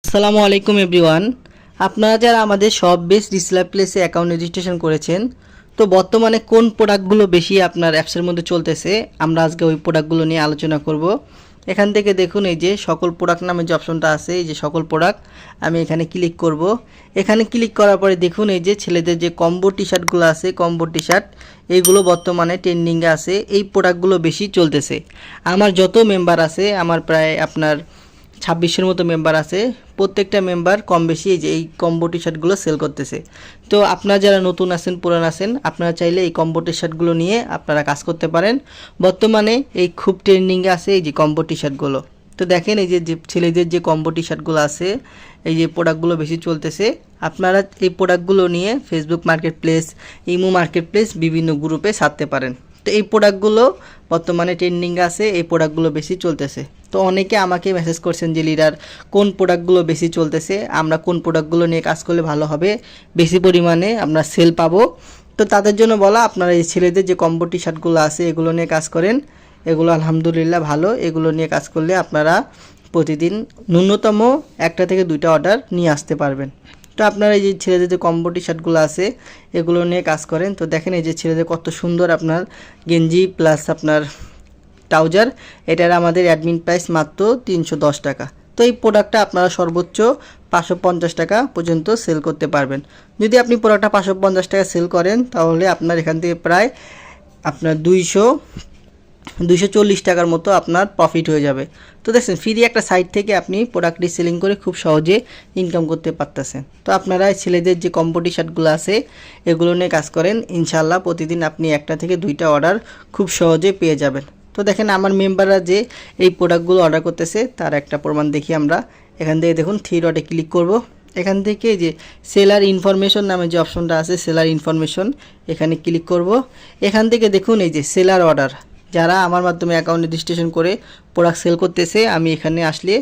আসসালামু আলাইকুম এভরিওয়ান। আপনারা যারা আমাদের সব বেস্ট রিসেলার প্লেসে অ্যাকাউন্ট রেজিস্ট্রেশন করেছেন, তো বর্তমানে কোন প্রোডাক্টগুলো বেশি আপনার অ্যাপসের মধ্যে চলতেছে, আমরা আজকে ওই প্রোডাক্টগুলো নিয়ে আলোচনা করব। এখান থেকে দেখুন এই যে সকল প্রোডাক্ট নামে যে অপশনটা আছে, এই যে সকল প্রোডাক্ট, আমি এখানে ক্লিক করব। এখানে ক্লিক করার পরে দেখুন এই যে ছেলেদের যে কম্বো টি শার্টগুলো আছে, কম্বো টি শার্ট এইগুলো বর্তমানে ট্রেন্ডিংয়ে আছে। এই প্রোডাক্টগুলো বেশি চলতেছে। আমার যত মেম্বার আছে, আমার প্রায় আপনার 2600-এর মতো মেম্বার আছে। প্রত্যেকটা মেম্বার কম বেশি এই যে এই কম্বো টি শার্টগুলো সেল করতেছে। তো আপনারা যারা নতুন আছেন, পুরান আছেন, আপনারা চাইলে এই কম্বো টি শার্টগুলো নিয়ে আপনারা কাজ করতে পারেন। বর্তমানে এই খুব ট্রেন্ডিংয়ে আছে এই যে কম্বো টি শার্টগুলো। তো দেখেন এই যে ছেলেদের যে কম্বো টি শার্টগুলো আছে, এই যে প্রোডাক্টগুলো বেশি চলতেছে। আপনারা এই প্রোডাক্টগুলো নিয়ে Facebook market place, imo market place বিভিন্ন গ্রুপে ছাড়তে পারেন। তো এই প্রোডাক্টগুলো বর্তমানে ট্রেন্ডিং আছে, এই প্রোডাক্টগুলো বেশি চলতেছে। তো অনেকে আমাকে মেসেজ করছেন যে লিডার কোন প্রোডাক্টগুলো বেশি চলতেছে, আমরা কোন প্রোডাক্টগুলো নিয়ে কাজ করলে ভালো হবে, বেশি পরিমাণে আমরা সেল পাবো। তো তাদের জন্য বলা, আপনারা এই ছেলেদের যে কম্বো টি শার্টগুলো আছে এগুলো নিয়ে কাজ করেন। এগুলো আলহামদুলিল্লাহ ভালো। এগুলো নিয়ে কাজ করলে আপনারা প্রতিদিন ন্যূনতম 1টা থেকে 2টা অর্ডার নিয়ে আসতে পারবেন। তো আপনারা এই যে ছেলেদের যে কম্বো টি শার্টগুলো আছে এগুলো নিয়ে কাজ করেন। তো দেখেন এই যে ছেলেদের কত সুন্দর আপনার গেঞ্জি প্লাস আপনার ট্রাউজার, এটার আমাদের অ্যাডমিন প্রাইস মাত্র 310 টাকা। তো এই প্রোডাক্টটা আপনারা সর্বোচ্চ 550 টাকা পর্যন্ত সেল করতে পারবেন। যদি আপনি প্রোডাক্টটা 550 টাকা সেল করেন, তাহলে আপনার এখান থেকে প্রায় আপনার 240 টাকার মতো আপনার প্রফিট হয়ে যাবে। তো দেখছেন, ফ্রি একটা সাইট থেকে আপনি প্রোডাক্ট রিসেলিং করে খুব সহজে ইনকাম করতে পারতেছেন। তো আপনারা ছেলেদের যে কম্বো টি শার্টগুলো আছে এগুলো নিয়ে কাজ করেন, ইনশাল্লাহ প্রতিদিন আপনি 1টা থেকে 2টা অর্ডার খুব সহজে পেয়ে যাবেন। তো দেখেন আমার মেম্বাররা যে এই প্রোডাক্টগুলো অর্ডার করতেছে তার একটা প্রমাণ দেখি আমরা। এখান থেকে দেখুন 3 ডটে ক্লিক করব। এখান থেকে যে সেলার ইনফরমেশন নামে যে অপশনটা আছে, সেলার ইনফরমেশন, এখানে ক্লিক করব। এখান থেকে দেখুন এই যে সেলার অর্ডার, যারা আমার মাধ্যমে অ্যাকাউন্ট রেজিস্ট্রেশন করে প্রোডাক্ট সেল করতেছে, আমি এখানে আসলে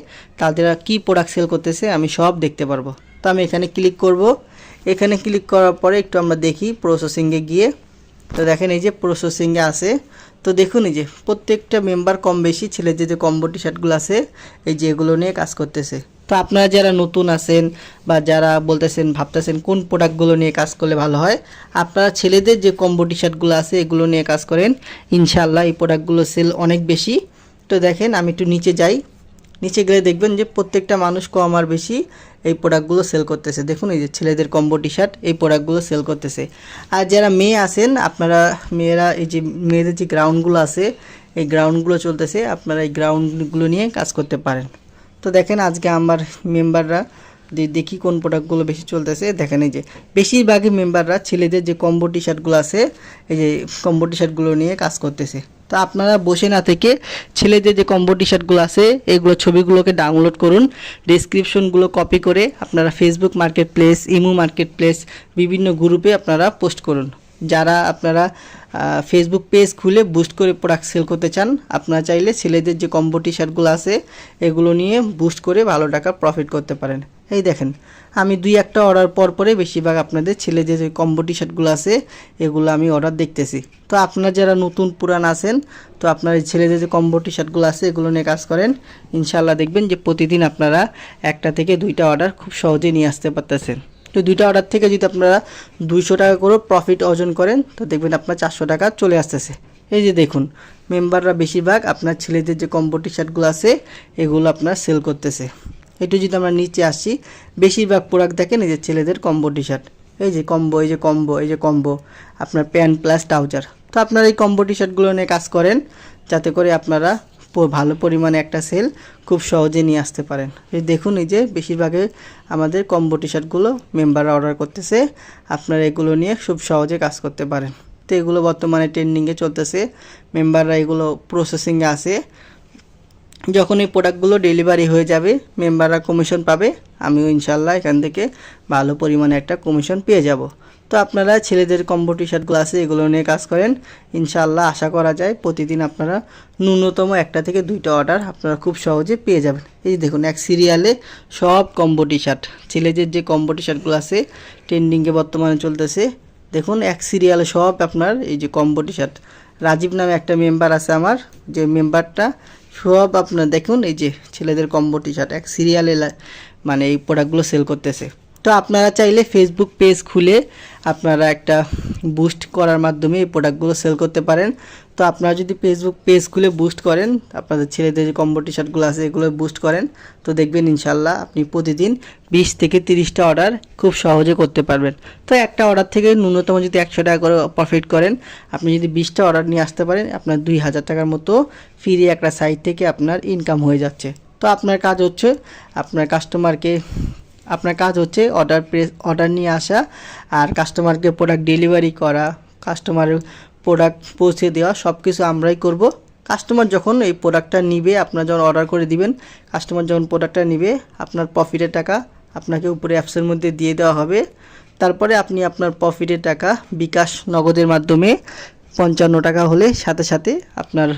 তাদের কি প্রোডাক্ট সেল করতেছে আমি সব দেখতে পারবো। তো আমি এখানে ক্লিক করব। এখানে ক্লিক করার পরে একটু আমরা দেখি প্রসেসিংয়ে গিয়ে। তো দেখেন এই যে প্রসেসিংয়ে আছে। তো দেখুন এই যে প্রত্যেকটা মেম্বার কম বেশি ছেলেদের যে কম্বো টি শার্টগুলো আছে এই যে এগুলো নিয়ে কাজ করতেছে। তো আপনারা যারা নতুন আছেন বা যারা বলতেছেন ভাবতেছেন কোন প্রোডাক্টগুলো নিয়ে কাজ করলে ভালো হয়, আপনারা ছেলেদের যে কম্বো টি শার্টগুলো আছে এগুলো নিয়ে কাজ করেন, ইনশাআল্লাহ এই প্রোডাক্টগুলো সেল অনেক বেশি। তো দেখেন আমি একটু নিচে যাই, নিচে গেলে দেখবেন যে প্রত্যেকটা মানুষ কম আর বেশি এই প্রোডাক্টগুলো সেল করতেছে। দেখুন এই যে ছেলেদের কম্বো টি শার্ট এই প্রোডাক্টগুলো সেল করতেছে। আর যারা মেয়ে আছেন, আপনারা মেয়েরা এই যে মেয়েদের যে গ্রাউন্ডগুলো আছে এই গ্রাউন্ডগুলো চলতেছে, আপনারা এই গ্রাউন্ডগুলো নিয়ে কাজ করতে পারেন। তো দেখেন আজকে আমার মেম্বাররা দেখি কোন প্রোডাক্টগুলো বেশি চলতেছে। দেখেন এই যে বেশিরভাগই মেম্বাররা ছেলেদের যে কম্বো টি শার্টগুলো আছে এই যে কম্বো টি শার্টগুলো নিয়ে কাজ করতেছে। তো আপনারা বসে না থেকে ছেলেদের যে কম্বো টি শার্টগুলো আছে এগুলো ছবিগুলোকে ডাউনলোড করুন, ডেসক্রিপশনগুলো কপি করে আপনারা Facebook market place, imo market place বিভিন্ন গ্রুপে আপনারা পোস্ট করুন। যারা আপনারা ফেসবুক পেজ খুলে বুস্ট করে প্রোডাক্ট সেল করতে চান, আপনারা চাইলে ছেলেদের যে কম্বো টি শার্টগুলো আছে এগুলো নিয়ে বুস্ট করে ভালো টাকা প্রফিট করতে পারেন। এই দেখেন আমি 2-1টা অর্ডার পরে বেশিরভাগ আপনাদের ছেলেদের যে কম্বো টি শার্টগুলো আছে এগুলো আমি অর্ডার দেখতেছি। তো আপনারা যারা নতুন পুরান আছেন, তো আপনার ছেলেদের যে কম্বো টি শার্টগুলো আছে এগুলো নিয়ে কাজ করেন, ইনশাআল্লাহ দেখবেন যে প্রতিদিন আপনারা 1টা থেকে 2টা অর্ডার খুব সহজে নিয়ে আসতে পারতেছেন। তো 2টা অর্ডার থেকে যদি আপনারা 200 টাকা করে প্রফিট অর্জন করেন, তো দেখবেন আপনার 400 টাকা চলে আসতেছে। এই যে দেখুন মেম্বাররা বেশিরভাগ আপনার ছেলেদের যে কম্বো টি শার্টগুলো আছে এগুলো আপনার সেল করতেছে। একটু যদি আমরা নিচে আসি, বেশিরভাগ প্রোডাক্ট দেখেন এই যে ছেলেদের কম্বো টি শার্ট, এই যে কম্বো, এই যে কম্বো, এই যে কম্বো আপনার প্যান্ট প্লাস ট্রাউজার। তো আপনারা এই কম্বো টি শার্টগুলো নিয়ে কাজ করেন, যাতে করে আপনারা ভালো পরিমাণে একটা সেল খুব সহজে নিয়ে আসতে পারেন। এই দেখুন এই যে বেশিরভাগে আমাদের কম্বো টি শার্টগুলো মেম্বাররা অর্ডার করতেছে, আপনারা এগুলো নিয়ে খুব সহজে কাজ করতে পারেন। তো এগুলো বর্তমানে ট্রেন্ডিংয়ে চলতেছে, মেম্বাররা এগুলো প্রসেসিংয়ে আছে। যখন এই প্রোডাক্টগুলো ডেলিভারি হয়ে যাবে মেম্বাররা কমিশন পাবে, আমিও ইনশাল্লাহ এখান থেকে ভালো পরিমাণে একটা কমিশন পেয়ে যাব। তো আপনারা ছেলেদের কম্বো টি শার্টগুলো আছে এগুলো নিয়ে কাজ করেন, ইনশাআল্লাহ আশা করা যায় প্রতিদিন আপনারা ন্যূনতম 1টা থেকে 2টা অর্ডার আপনারা খুব সহজে পেয়ে যাবেন। এই যে দেখুন এক সিরিয়ালে সব কম্বো টি শার্ট, ছেলেদের যে কম্বো টি শার্টগুলো আছে ট্রেন্ডিংয়ে বর্তমানে চলতেছে, দেখুন এক সিরিয়ালে সব আপনার এই যে কম্বো টি শার্ট। রাজীব নামে একটা মেম্বার আছে আমার, যে মেম্বারটা সব আপনার দেখুন এই যে ছেলেদের কম্বো টি শার্ট এক সিরিয়ালে মানে এই প্রোডাক্টগুলো সেল করতেছে। তো আপনারা চাইলে ফেসবুক পেজ খুলে আপনারা একটা বুস্ট করার মাধ্যমে এই প্রোডাক্টগুলো সেল করতে পারেন। তো আপনারা যদি ফেসবুক পেজ খুলে বুস্ট করেন, আপনাদের ছেলেদের যে কম্বো টি শার্টগুলো আছে এগুলো বুস্ট করেন, তো দেখবেন ইনশাল্লাহ আপনি প্রতিদিন 20 থেকে 30টা অর্ডার খুব সহজে করতে পারবেন। তো একটা অর্ডার থেকে ন্যূনতম যদি 100 টাকা করে প্রফিট করেন, আপনি যদি 20টা অর্ডার নিয়ে আসতে পারেন, আপনার 2000 টাকার মতো ফ্রি একটা সাইট থেকে আপনার ইনকাম হয়ে যাচ্ছে। তো আপনার কাজ হচ্ছে আপনার কাজ হচ্ছে অর্ডার নিয়ে আসা আর কাস্টমারকে প্রোডাক্ট ডেলিভারি করা, কাস্টমারের প্রোডাক্ট পৌঁছে দেওয়া, সব কিছু আমরাই করব। কাস্টমার যখন এই প্রোডাক্টটা নিবে, আপনারা যখন অর্ডার করে দিবেন, কাস্টমার যখন প্রোডাক্টটা নিবে, আপনার প্রফিটের টাকা আপনাকে উপরে অ্যাপসের মধ্যে দিয়ে দেওয়া হবে। তারপরে আপনি আপনার প্রফিটের টাকা বিকাশ নগদের মাধ্যমে 55 টাকা হলে সাথে সাথে আপনার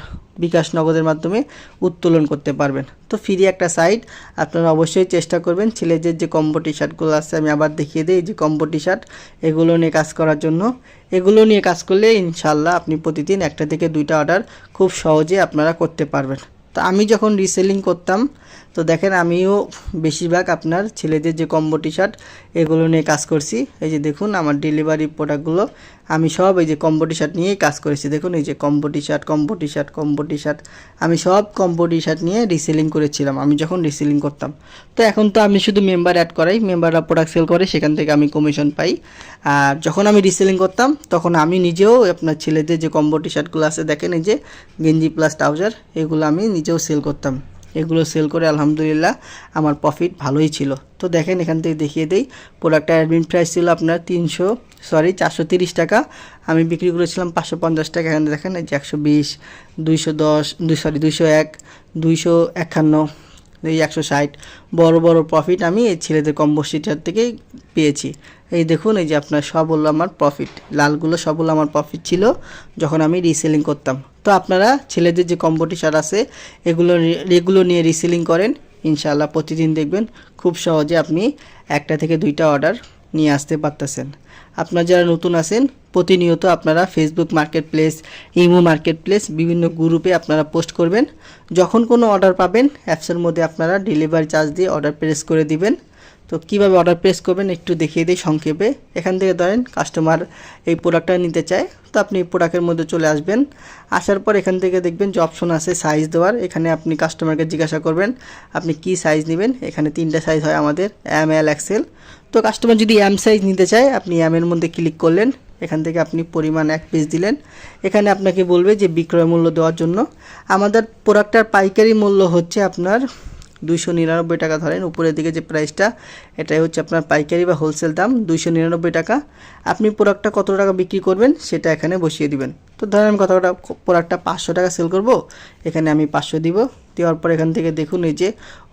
বিকাশ নগদের মাধ্যমে উত্তোলন করতে পারবেন। তো ফ্রি একটা সাইট, আপনারা অবশ্যই চেষ্টা করবেন ছেলেদের যে কম্বো টি শার্টগুলো আছে, আমি আবার দেখিয়ে দিই, যে কম্বো টি শার্ট এগুলো নিয়ে কাজ করার জন্য। এগুলো নিয়ে কাজ করলে ইনশাল্লাহ আপনি প্রতিদিন 1টা থেকে 2টা অর্ডার খুব সহজে আপনারা করতে পারবেন। তো আমি যখন রিসেলিং করতাম, তো দেখেন আমিও বেশিরভাগ আপনার ছেলেদের যে কম্বো টি শার্ট এগুলো নিয়ে কাজ করছি। এই যে দেখুন আমার ডেলিভারি প্রোডাক্টগুলো আমি সব এই যে কম্বো টি শার্ট নিয়েই কাজ করেছি। দেখুন এই যে কম্বো টি শার্ট আমি সব কম্বো টি শার্ট নিয়ে রিসেলিং করেছিলাম আমি যখন রিসেলিং করতাম। তো এখন তো আমি শুধু মেম্বার অ্যাড করাই, মেম্বাররা প্রোডাক্ট সেল করে, সেখান থেকে আমি কমিশন পাই। আর যখন আমি রিসেলিং করতাম তখন আমি নিজেও আপনার ছেলেদের যে কম্বো টি শার্টগুলো আছে, দেখেন এই যে গেঞ্জি প্লাস ট্রাউজার, এগুলো আমি নিজেও সেল করতাম। এগুলো সেল করে আলহামদুলিল্লাহ আমার প্রফিট ভালোই ছিল। তো দেখেন এখান থেকে দেখিয়ে দেই, প্রোডাক্টটা অ্যাডমিন প্রাইস ছিল আপনার 430 টাকা, আমি বিক্রি করেছিলাম 550 টাকা। এখানে দেখেন এই যে 120, 210, 201, 251, এই 160 বড় বড় প্রফিট আমি এই ছেলেদের কম্বো শিটার থেকেই পেয়েছি। এই দেখুন এই যে আপনার সব হলো আমার প্রফিট, লালগুলো সব হলো আমার প্রফিট ছিল যখন আমি রিসেলিং করতাম। তো আপনারা ছেলেদের যে কম্বো টি শার্ট আছে এগুলো নিয়ে রিসেলিং করেন, ইনশাআল্লাহ প্রতিদিন দেখবেন খুব সহজে আপনি 1টা থেকে 2টা অর্ডার নিয়ে আসতে পারতেছেন। আপনারা যারা নতুন আছেন, প্রতিনিয়ত আপনারা Facebook market place, imo market place, বিভিন্ন গ্রুপে আপনারা পোস্ট করবেন। যখন কোনো অর্ডার পাবেন অ্যাপসের মধ্যে আপনারা ডেলিভারি চার্জ দিয়ে অর্ডার প্লেস করে দিবেন। তো কিভাবে অর্ডার প্লেস করবেন একটু দেখিয়ে দিই সংক্ষেপে। এখান থেকে ধরেন কাস্টমার এই প্রোডাক্টটা নিতে চায়, তো আপনি এই প্রোডাক্টের মধ্যে চলে আসবেন। আসার পর এখান থেকে দেখবেন যে অপশন আছে সাইজ দেওয়ার, এখানে আপনি কাস্টমারকে জিজ্ঞাসা করবেন আপনি কি সাইজ নেবেন। এখানে 3টা সাইজ হয় আমাদের, এম, এল, এক্সেল। তো কাস্টমার যদি এম সাইজ নিতে চায়, আপনি এম এর মধ্যে ক্লিক করলেন, এখান থেকে আপনি পরিমাণ 1 পিস দিলেন। এখানে আপনাকে বলবে যে বিক্রয় মূল্য দেওয়ার জন্য। আমাদের প্রোডাক্টটার পাইকারি মূল্য হচ্ছে আপনার 299 টাকা। ধরেন উপরের দিকে যে প্রাইসটা, এটাই হচ্ছে আপনার পাইকারি বা হোলসেল দাম 299 টাকা। আপনি প্রোডাক্টটা কত টাকা বিক্রি করবেন সেটা এখানে বসিয়ে দিবেন। তো ধরেন আমি প্রোডাক্টটা 500 টাকা সেল করব, এখানে আমি 500 দিব। দেওয়ার পর এখান থেকে দেখুন এই যে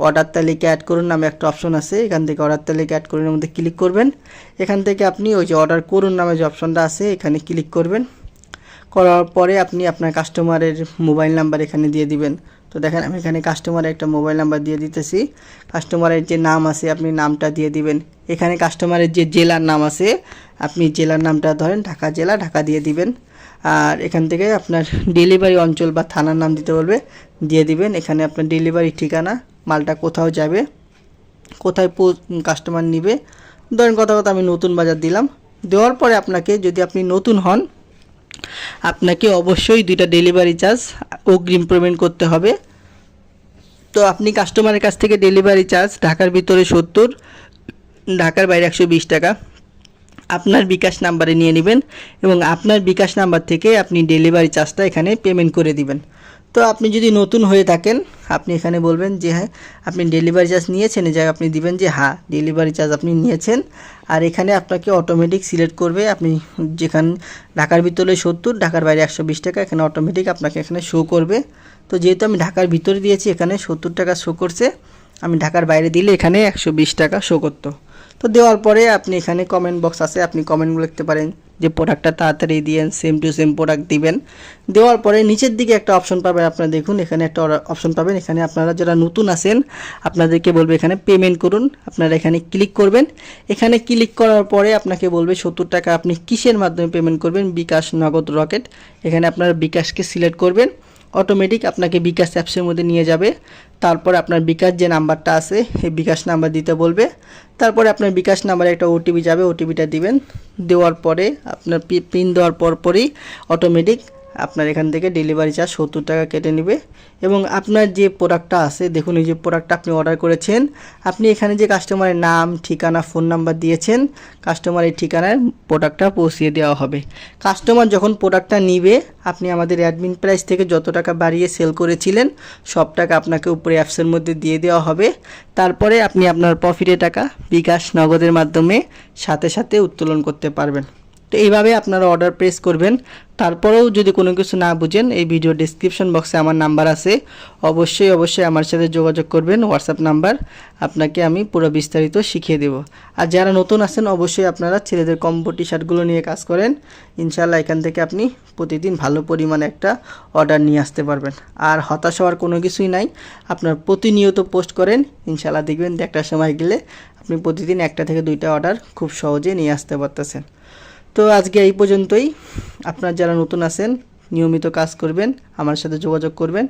অর্ডার তালিকা অ্যাড করুন নামে একটা অপশন আছে, এখান থেকে অর্ডার তালিকা অ্যাড করুন মধ্যে ক্লিক করবেন। এখান থেকে আপনি ওই যে অর্ডার করুন নামে যে অপশনটা আছে এখানে ক্লিক করবেন। করার পরে আপনি আপনার কাস্টমারের মোবাইল নাম্বার এখানে দিয়ে দিবেন। তো দেখেন আমি এখানে কাস্টমারের একটা মোবাইল নাম্বার দিয়ে দিতেছি। কাস্টমারের যে নাম আছে আপনি নামটা দিয়ে দিবেন। এখানে কাস্টমারের যে জেলার নাম আছে আপনি জেলার নামটা ধরেন ঢাকা জেলা, ঢাকা দিয়ে দিবেন। আর এখান থেকে আপনার ডেলিভারি অঞ্চল বা থানার নাম দিতে বলবে, দিয়ে দিবেন। এখানে আপনার ডেলিভারি ঠিকানা, মালটা কোথাও যাবে, কোথায় কাস্টমার নিবে। ধরেন কথা আমি নতুন বাজার দিলাম। দেওয়ার পরে আপনাকে, যদি আপনি নতুন হন, আপনাকে অবশ্যই 2টা ডেলিভারি চার্জ অগ্রিম পেমেন্ট করতে হবে। তো আপনি কাস্টমারের কাছ থেকে ডেলিভারি চার্জ ঢাকার ভিতরে 70, ঢাকার বাইরে 120 টাকা আপনার বিকাশ নাম্বারে নিয়ে নেবেন এবং আপনার বিকাশ নাম্বার থেকে আপনি ডেলিভারি চার্জটা এখানে পেমেন্ট করে দিবেন। তো আপনি যদি নতুন হয়ে থাকেন, আপনি এখানে বলবেন যে হ্যাঁ আপনি ডেলিভারি চার্জ নিয়েছেন, এই জায়গায় আপনি দিবেন যে হ্যাঁ ডেলিভারি চার্জ আপনি নিয়েছেন। আর এখানে আপনাকে অটোমেটিক সিলেক্ট করবে, আপনি যেখানে ঢাকার ভিতরে 70, ঢাকার বাইরে 120 টাকা, এখানে অটোমেটিক আপনাকে এখানে শো করবে। তো যেহেতু আমি ঢাকার ভিতরে দিয়েছি এখানে 70 টাকা শো করছে, আমি ঢাকার বাইরে দিলে এখানে 120 টাকা শো করতো। তো দেওয়ার পরে আপনি এখানে কমেন্ট বক্স আছে, আপনি কমেন্টগুলো লিখতে পারেন যে প্রোডাক্টটা তাড়াতাড়ি দিয়েন, সেম টু সেম প্রোডাক্ট দিবেন। দেওয়ার পরে নিচের দিকে একটা অপশন পাবেন, আপনারা দেখুন এখানে একটা অপশন পাবেন। এখানে আপনারা যারা নতুন আছেন আপনাদেরকে বলবে এখানে পেমেন্ট করুন, আপনারা এখানে ক্লিক করবেন। এখানে ক্লিক করার পরে আপনাকে বলবে 70 টাকা আপনি কিসের মাধ্যমে পেমেন্ট করবেন, বিকাশ, নগদ, রকেট। এখানে আপনারা বিকাশকে সিলেক্ট করবেন। অটোমেটিক আপনাকে বিকাশ অ্যাপসের মধ্যে নিয়ে যাবে। তারপর আপনার বিকাশ যে নাম্বারটা আছে এই বিকাশ নাম্বার দিতে বলবে। তারপরে আপনার বিকাশ নাম্বারে একটা ওটিপি যাবে, ওটিপিটা দিবেন। দেওয়ার পরে আপনার পিন দেওয়ার পরপরই অটোমেটিক আপনার এখান থেকে ডেলিভারি চার্জ 70 টাকা কেটে নেবে। এবং আপনার যে প্রোডাক্টটা আছে, দেখুন এই যে প্রোডাক্টটা আপনি অর্ডার করেছেন, আপনি এখানে যে কাস্টমারের নাম, ঠিকানা, ফোন নাম্বার দিয়েছেন, কাস্টমারের ঠিকানায় প্রোডাক্টটা পৌঁছিয়ে দেওয়া হবে। কাস্টমার যখন প্রোডাক্টটা নিবে, আপনি আমাদের অ্যাডমিন প্রাইস থেকে যত টাকা বাড়িয়ে সেল করেছিলেন সব টাকা আপনাকে উপরে অ্যাপসের মধ্যে দিয়ে দেওয়া হবে। তারপরে আপনি আপনার প্রফিটের টাকা বিকাশ নগদের মাধ্যমে সাথে সাথে উত্তোলন করতে পারবেন। তো এইভাবে আপনারা অর্ডার প্লেস করবেন। তারপরেও যদি কোনো কিছু না বুঝেন, এই ভিডিও ডেসক্রিপশন বক্সে আমার নাম্বার আছে, অবশ্যই আমার সাথে যোগাযোগ করবেন। হোয়াটসঅ্যাপ নাম্বার, আপনাকে আমি পুরো বিস্তারিত শিখিয়ে দেব। আর যারা নতুন আছেন অবশ্যই আপনারা ছেলেদের কম্বো টি শার্টগুলো নিয়ে কাজ করেন। ইনশাআল্লাহ এখান থেকে আপনি প্রতিদিন ভালো পরিমাণে একটা অর্ডার নিয়ে আসতে পারবেন। আর হতাশ হওয়ার কোনো কিছুই নাই, আপনার প্রতিনিয়ত পোস্ট করেন, ইনশাআল্লাহ দেখবেন যে একটা সময় গেলে আপনি প্রতিদিন 1টা থেকে 2টা অর্ডার খুব সহজে নিয়ে আসতে পারতেছেন। তো আজকে এই পর্যন্তই। আপনারা যারা নতুন আছেন নিয়মিত কাজ করবেন, আমার সাথে যোগাযোগ করবেন।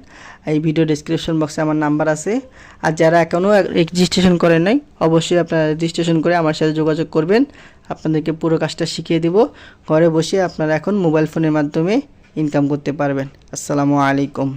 এই ভিডিও ডেসক্রিপশন বক্সে আমার নাম্বার আছে। আর যারা এখনও রেজিস্ট্রেশন করেন নাই অবশ্যই আপনারা রেজিস্ট্রেশন করে আমার সাথে যোগাযোগ করবেন। আপনাদেরকে পুরো কাজটা শিখিয়ে দেব। ঘরে বসে আপনারা এখন মোবাইল ফোনের মাধ্যমে ইনকাম করতে পারবেন। আসসালামু আলাইকুম।